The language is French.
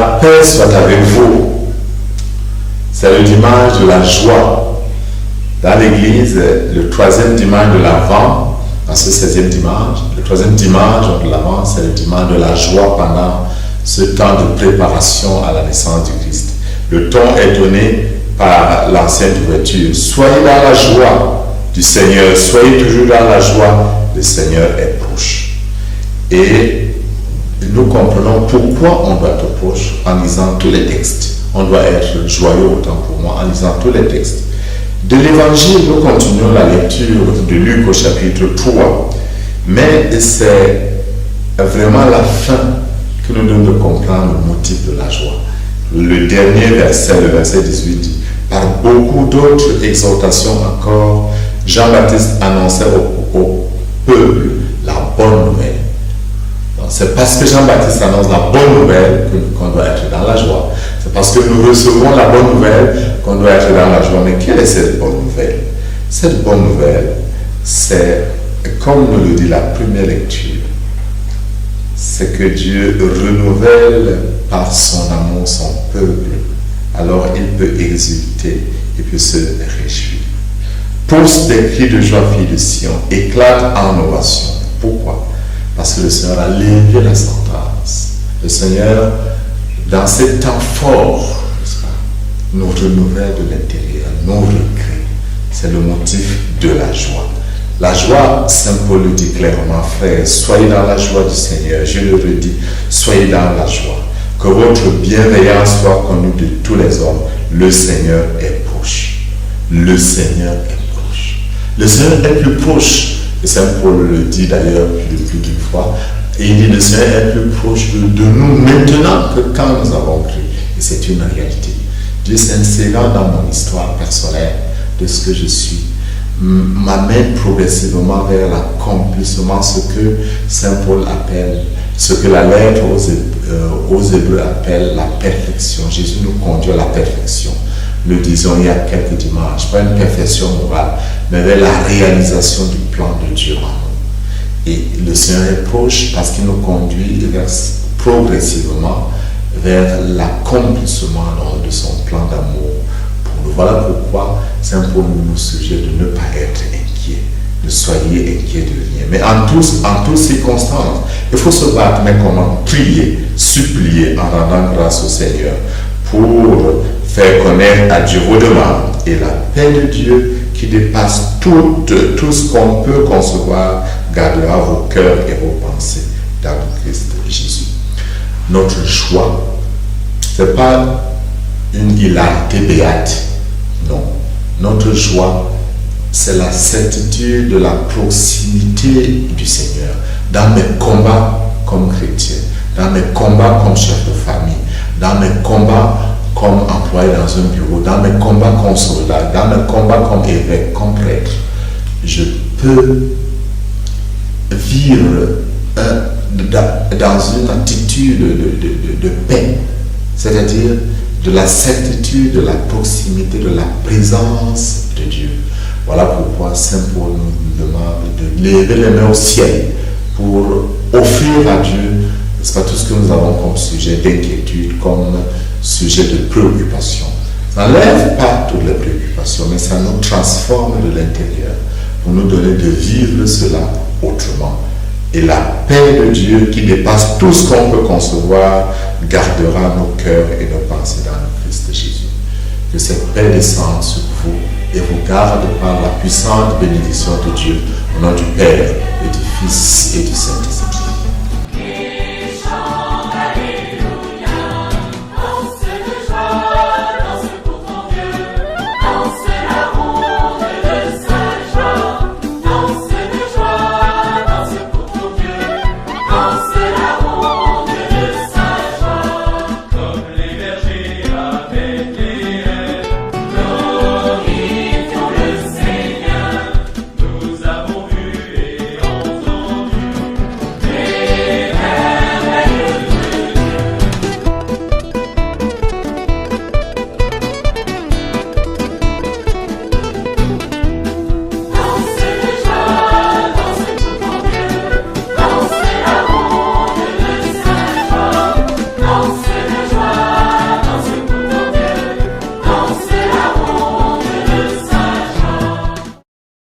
La paix soit avec vous. C'est le dimanche de la joie. Dans l'église, le troisième dimanche de l'Avent, dans ce 16e dimanche, le troisième dimanche de l'Avent, c'est le dimanche de la joie pendant ce temps de préparation à la naissance du Christ. Le ton est donné par l'ancienne ouverture. Soyez dans la joie du Seigneur, soyez toujours dans la joie, le Seigneur est proche. Et nous comprenons pourquoi on doit être proche en lisant tous les textes. On doit être joyeux autant pour moi en lisant tous les textes. De l'évangile, nous continuons la lecture de Luc au chapitre 3. Mais c'est vraiment la fin qui nous donne de comprendre le motif de la joie. Le dernier verset, le verset 18 dit: par beaucoup d'autres exhortations encore, Jean-Baptiste annonçait au peuple la bonne nouvelle. C'est parce que Jean-Baptiste annonce la bonne nouvelle qu'on doit être dans la joie. C'est parce que nous recevons la bonne nouvelle qu'on doit être dans la joie. Mais quelle est cette bonne nouvelle? Cette bonne nouvelle, c'est, comme nous le dit la première lecture, c'est que Dieu renouvelle par son amour son peuple. Alors il peut exulter, il peut se réjouir. Pousse des cris de joie, filles de Sion, éclate en ovation. Pourquoi? Parce que le Seigneur a levé la sentence. Le Seigneur, dans ces temps forts, nous renouvelle de l'intérieur, nous recrée. C'est le motif de la joie. La joie, Saint Paul le dit clairement, frère, soyez dans la joie du Seigneur. Je le redis, soyez dans la joie. Que votre bienveillance soit connue de tous les hommes. Le Seigneur est proche. Le Seigneur est proche. Le Seigneur est plus proche. Et Saint Paul le dit d'ailleurs plus d'une fois. Et il dit: le Seigneur est plus proche de nous maintenant que quand nous avons cru. Et c'est une réalité. Dieu s'insérant dans mon histoire personnelle de ce que je suis, m'amène progressivement vers l'accomplissement, ce que Saint Paul appelle, ce que la lettre aux Hébreux appelle la perfection. Jésus nous conduit à la perfection. Nous disions il y a quelques dimanches, pas une perfection morale, mais vers la réalisation du plan de Dieu en nous. Et le Seigneur est proche parce qu'il nous conduit progressivement vers l'accomplissement de son plan d'amour pour nous. Voilà pourquoi Saint Paul nous suggère de ne pas être inquiet. Ne soyez inquiets de rien. Mais en toutes circonstances, il faut se battre, mais comment? Prier, supplier en rendant grâce au Seigneur pour faire connaître à Dieu vos demandes. Et la paix de Dieu qui dépasse tout ce qu'on peut concevoir gardera vos cœurs et vos pensées dans le Christ Jésus. Notre joie, ce n'est pas une hilarité béate. Non. Notre joie, c'est la certitude de la proximité du Seigneur dans mes combats comme chrétien, dans mes combats comme chef de famille, dans mes combats comme employé dans un bureau, dans mes combats comme soldat, dans mes combats comme évêque, comme prêtre. Je peux vivre dans une attitude de paix, c'est-à-dire de la certitude, de la proximité, de la présence de Dieu. Voilà pourquoi Saint Paul nous demande de lever les mains au ciel pour offrir à Dieu, n'est-ce pas, tout ce que nous avons comme sujet d'inquiétude, comme sujet de préoccupation. Ça n'enlève pas toutes les préoccupations, mais ça nous transforme de l'intérieur pour nous donner de vivre cela autrement. Et la paix de Dieu qui dépasse tout ce qu'on peut concevoir gardera nos cœurs et nos pensées dans le Christ Jésus. Que cette paix descende sur vous et vous garde par la puissante bénédiction de Dieu au nom du Père et du Fils et du Saint-Esprit.